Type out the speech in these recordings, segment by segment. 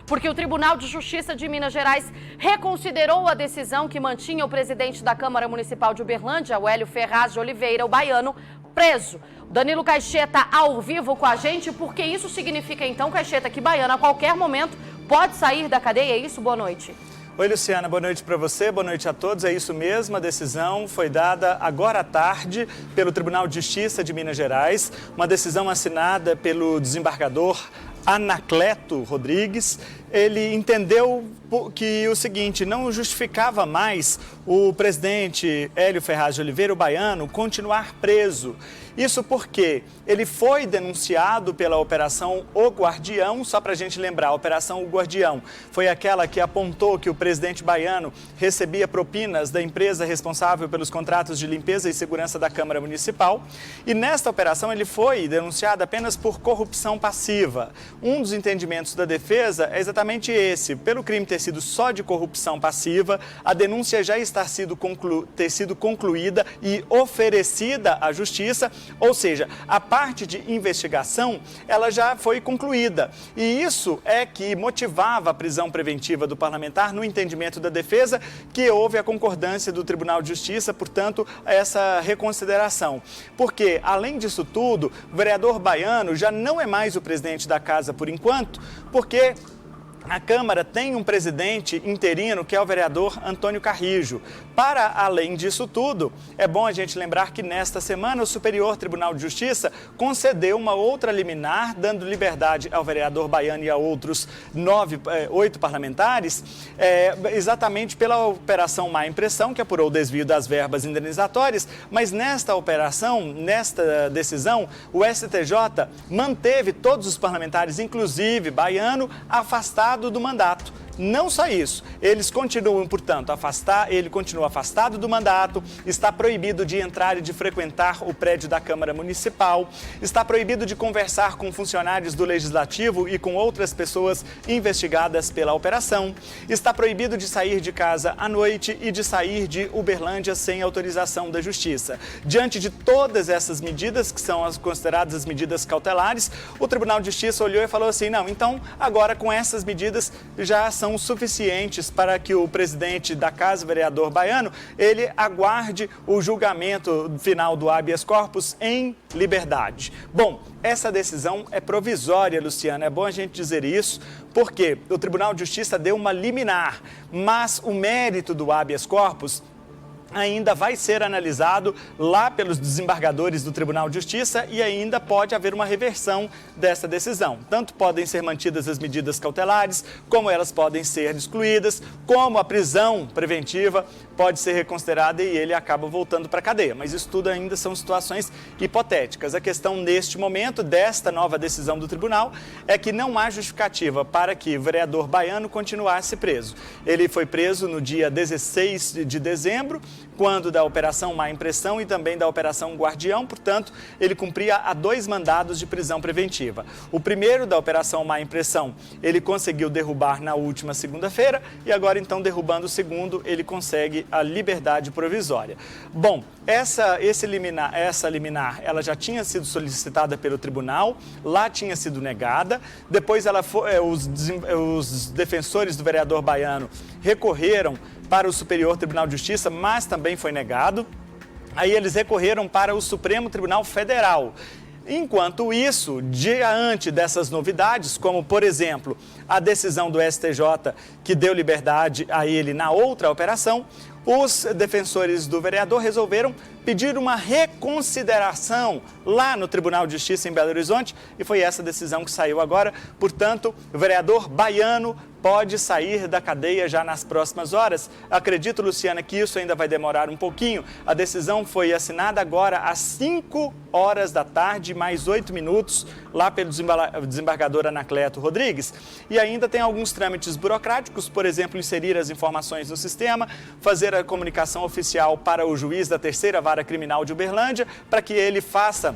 porque o Tribunal de Justiça de Minas Gerais reconsiderou a decisão que mantinha o presidente da Câmara Municipal de Uberlândia, o Hélio Ferraz de Oliveira, o baiano, preso. Danilo Caixeta ao vivo com a gente, porque isso significa então, Caixeta, que baiano a qualquer momento pode sair da cadeia, é isso? Boa noite. Oi, Luciana, boa noite para você, boa noite a todos. É isso mesmo, a decisão foi dada agora à tarde pelo Tribunal de Justiça de Minas Gerais, uma decisão assinada pelo desembargador Anacleto Rodrigues. Ele entendeu que o seguinte, não justificava mais o presidente Hélio Ferraz de Oliveira, o baiano, continuar preso. Isso porque ele foi denunciado pela Operação O Guardião. Só para a gente lembrar, a Operação O Guardião foi aquela que apontou que o presidente baiano recebia propinas da empresa responsável pelos contratos de limpeza e segurança da Câmara Municipal. E nesta operação ele foi denunciado apenas por corrupção passiva. Um dos entendimentos da defesa é exatamente esse. Pelo crime ter sido só de corrupção passiva, a denúncia já está ter sido concluída e oferecida à Justiça. Ou seja, a parte de investigação, ela já foi concluída. E isso é que motivava a prisão preventiva do parlamentar no entendimento da defesa, que houve a concordância do Tribunal de Justiça, portanto, essa reconsideração. Porque, além disso tudo, o vereador baiano já não é mais o presidente da casa por enquanto, porque a Câmara tem um presidente interino, que é o vereador Antônio Carrijo. Para além disso tudo, é bom a gente lembrar que nesta semana o Superior Tribunal de Justiça concedeu uma outra liminar, dando liberdade ao vereador baiano e a outros 8 parlamentares, exatamente pela Operação Má Impressão, que apurou o desvio das verbas indenizatórias, mas nesta operação, nesta decisão, o STJ manteve todos os parlamentares, inclusive baiano, afastados do mandato. Não só isso, eles continuam, portanto, ele continua afastado do mandato, está proibido de entrar e de frequentar o prédio da Câmara Municipal, está proibido de conversar com funcionários do Legislativo e com outras pessoas investigadas pela operação, está proibido de sair de casa à noite e de sair de Uberlândia sem autorização da Justiça. Diante de todas essas medidas, que são as consideradas as medidas cautelares, o Tribunal de Justiça olhou e falou assim, não, então agora com essas medidas já são suficientes para que o presidente da casa, o vereador baiano, ele aguarde o julgamento final do habeas corpus em liberdade. Bom, essa decisão é provisória, Luciana, é bom a gente dizer isso, porque o Tribunal de Justiça deu uma liminar, mas o mérito do habeas corpus ainda vai ser analisado lá pelos desembargadores do Tribunal de Justiça e ainda pode haver uma reversão dessa decisão. Tanto podem ser mantidas as medidas cautelares, como elas podem ser excluídas, como a prisão preventiva pode ser reconsiderada e ele acaba voltando para a cadeia. Mas isso tudo ainda são situações hipotéticas. A questão neste momento desta nova decisão do tribunal é que não há justificativa para que o vereador baiano continuasse preso. Ele foi preso no dia 16 de dezembro, quando da Operação Má Impressão e também da Operação Guardião, portanto, ele cumpria 2 mandados de prisão preventiva. O primeiro da Operação Má Impressão, ele conseguiu derrubar na última segunda-feira e agora, então, derrubando o segundo, ele consegue a liberdade provisória. Bom, essa liminar, ela já tinha sido solicitada pelo tribunal, lá tinha sido negada, depois os defensores do vereador baiano recorreram para o Superior Tribunal de Justiça, mas também foi negado. Aí eles recorreram para o Supremo Tribunal Federal. Enquanto isso, diante dessas novidades, como, por exemplo, a decisão do STJ que deu liberdade a ele na outra operação, os defensores do vereador resolveram pedir uma reconsideração lá no Tribunal de Justiça em Belo Horizonte e foi essa decisão que saiu agora. Portanto, o vereador baiano pode sair da cadeia já nas próximas horas. Acredito, Luciana, que isso ainda vai demorar um pouquinho. A decisão foi assinada agora às 5 horas da tarde, mais 8 minutos, lá pelo desembargador Anacleto Rodrigues. E ainda tem alguns trâmites burocráticos, por exemplo, inserir as informações no sistema, fazer a comunicação oficial para o juiz da 3ª Vara Criminal de Uberlândia, para que ele faça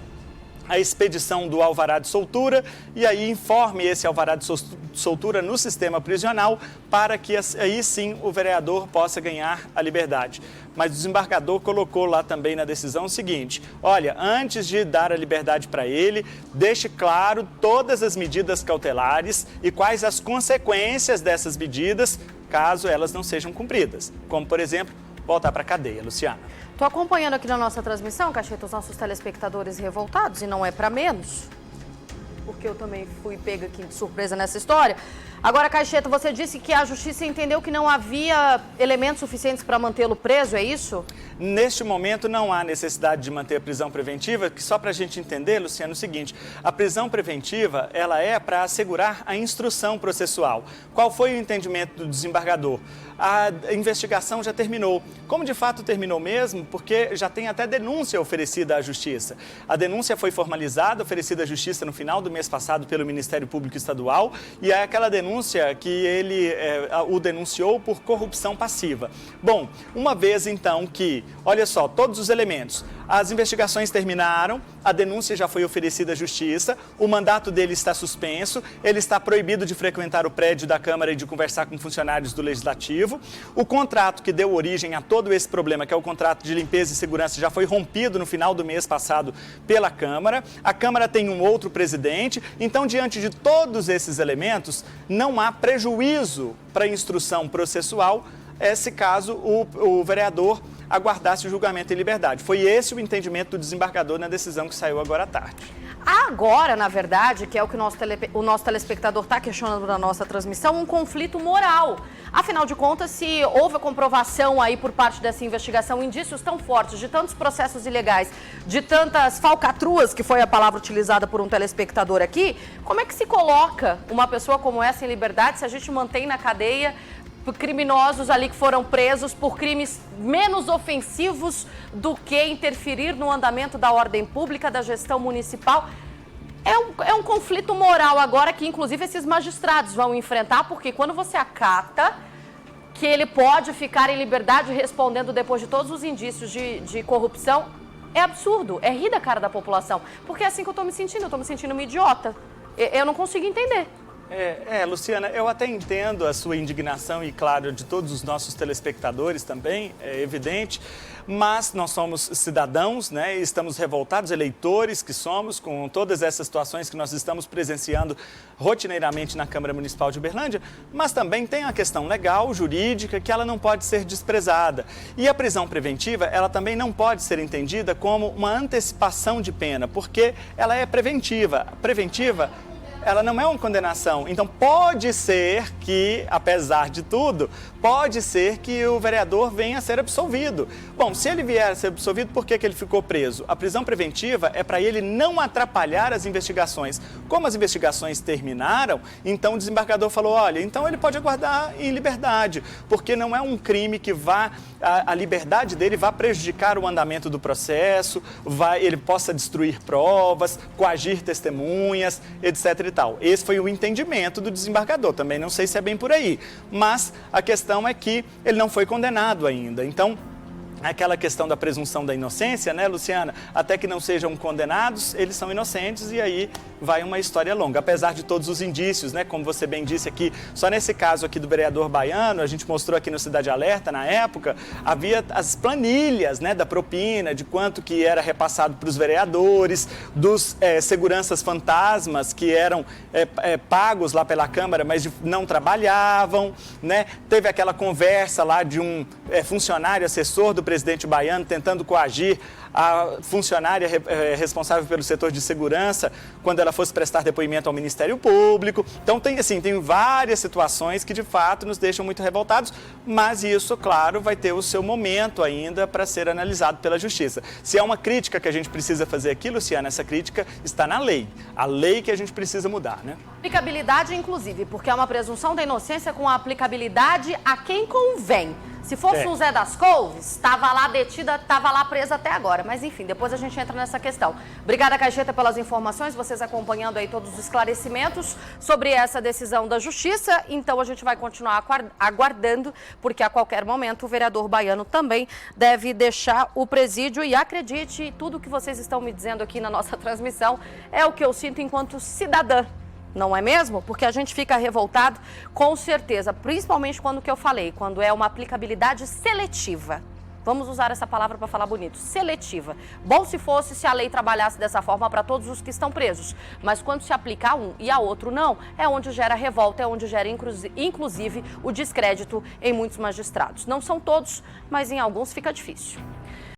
a expedição do alvará de soltura e aí informe esse alvará de soltura no sistema prisional para que aí sim o vereador possa ganhar a liberdade. Mas o desembargador colocou lá também na decisão o seguinte: olha, antes de dar a liberdade para ele, deixe claro todas as medidas cautelares e quais as consequências dessas medidas caso elas não sejam cumpridas, como por exemplo, voltar para a cadeia. Luciana. Estou acompanhando aqui na nossa transmissão, Caixeta, os nossos telespectadores revoltados, e não é para menos, porque eu também fui pega aqui de surpresa nessa história. Agora, Caixeta, você disse que a Justiça entendeu que não havia elementos suficientes para mantê-lo preso, é isso? Neste momento não há necessidade de manter a prisão preventiva, que só para a gente entender, Luciano, é o seguinte: a prisão preventiva ela é para assegurar a instrução processual. Qual foi o entendimento do desembargador? A investigação já terminou. Como de fato terminou mesmo, porque já tem até denúncia oferecida à Justiça. A denúncia foi formalizada, oferecida à Justiça no final do mês passado pelo Ministério Público Estadual, e é aquela denúncia que ele o denunciou por corrupção passiva. Bom, uma vez então que, olha só, todos os elementos, as investigações terminaram, a denúncia já foi oferecida à Justiça, o mandato dele está suspenso, ele está proibido de frequentar o prédio da Câmara e de conversar com funcionários do Legislativo. O contrato que deu origem a todo esse problema, que é o contrato de limpeza e segurança, já foi rompido no final do mês passado pela Câmara. A Câmara tem um outro presidente, então, diante de todos esses elementos, não há prejuízo para a instrução processual, se caso o vereador aguardasse o julgamento em liberdade. Foi esse o entendimento do desembargador na decisão que saiu agora à tarde. Agora, na verdade, que é o que o nosso telespectador está questionando na nossa transmissão, um conflito moral. Afinal de contas, se houve a comprovação aí por parte dessa investigação, indícios tão fortes de tantos processos ilegais, de tantas falcatruas, que foi a palavra utilizada por um telespectador aqui, como é que se coloca uma pessoa como essa em liberdade se a gente mantém na cadeia criminosos ali que foram presos por crimes menos ofensivos do que interferir no andamento da ordem pública, da gestão municipal? É um conflito moral agora que, inclusive, esses magistrados vão enfrentar, porque quando você acata que ele pode ficar em liberdade respondendo depois de todos os indícios de corrupção, é absurdo, é rir da cara da população, porque é assim que eu estou me sentindo uma idiota. Eu não consigo entender. Luciana, eu até entendo a sua indignação e, claro, de todos os nossos telespectadores também, é evidente, mas nós somos cidadãos, né, e estamos revoltados, eleitores que somos, com todas essas situações que nós estamos presenciando rotineiramente na Câmara Municipal de Uberlândia, mas também tem a questão legal, jurídica, que ela não pode ser desprezada. E a prisão preventiva, ela também não pode ser entendida como uma antecipação de pena, porque ela é preventiva. Preventiva, ela não é uma condenação. Então, pode ser que, apesar de tudo, pode ser que o vereador venha a ser absolvido. Bom, se ele vier a ser absolvido, por que ele ficou preso? A prisão preventiva é para ele não atrapalhar as investigações. Como as investigações terminaram, então o desembargador falou, olha, então ele pode aguardar em liberdade, porque não é um crime que a liberdade dele vá prejudicar o andamento do processo, ele possa destruir provas, coagir testemunhas, etc. e tal. Esse foi o entendimento do desembargador, também não sei se é bem por aí, mas a questão é que ele não foi condenado ainda. Então, aquela questão da presunção da inocência, né, Luciana? Até que não sejam condenados, eles são inocentes e aí vai uma história longa. Apesar de todos os indícios, né, como você bem disse aqui, só nesse caso aqui do vereador baiano, a gente mostrou aqui no Cidade Alerta, na época, havia as planilhas, né, da propina, de quanto que era repassado para os vereadores, dos seguranças fantasmas que eram pagos lá pela Câmara, mas não trabalhavam, né? Teve aquela conversa lá de um funcionário assessor do presidente baiano tentando coagir a funcionária responsável pelo setor de segurança quando ela fosse prestar depoimento ao Ministério Público. Então, tem várias situações que, de fato, nos deixam muito revoltados, mas isso, claro, vai ter o seu momento ainda para ser analisado pela Justiça. Se é uma crítica que a gente precisa fazer aqui, Luciana, essa crítica está na lei. A lei que a gente precisa mudar, né? Aplicabilidade, inclusive, porque é uma presunção da inocência com aplicabilidade a quem convém. Se fosse um Zé das Couves, estava lá detida, estava lá presa até agora. agora. Mas enfim, depois a gente entra nessa questão. Obrigada, Caixeta, pelas informações, vocês acompanhando aí todos os esclarecimentos sobre essa decisão da Justiça. Então a gente vai continuar aguardando, porque a qualquer momento o vereador baiano também deve deixar o presídio. E acredite, tudo que vocês estão me dizendo aqui na nossa transmissão é o que eu sinto enquanto cidadã. Não é mesmo? Porque a gente fica revoltado, com certeza, principalmente quando que eu falei, quando é uma aplicabilidade seletiva. Vamos usar essa palavra para falar bonito, seletiva. Bom se fosse se a lei trabalhasse dessa forma para todos os que estão presos, mas quando se aplica a um e a outro não, é onde gera revolta, é onde gera inclusive o descrédito em muitos magistrados. Não são todos, mas em alguns fica difícil.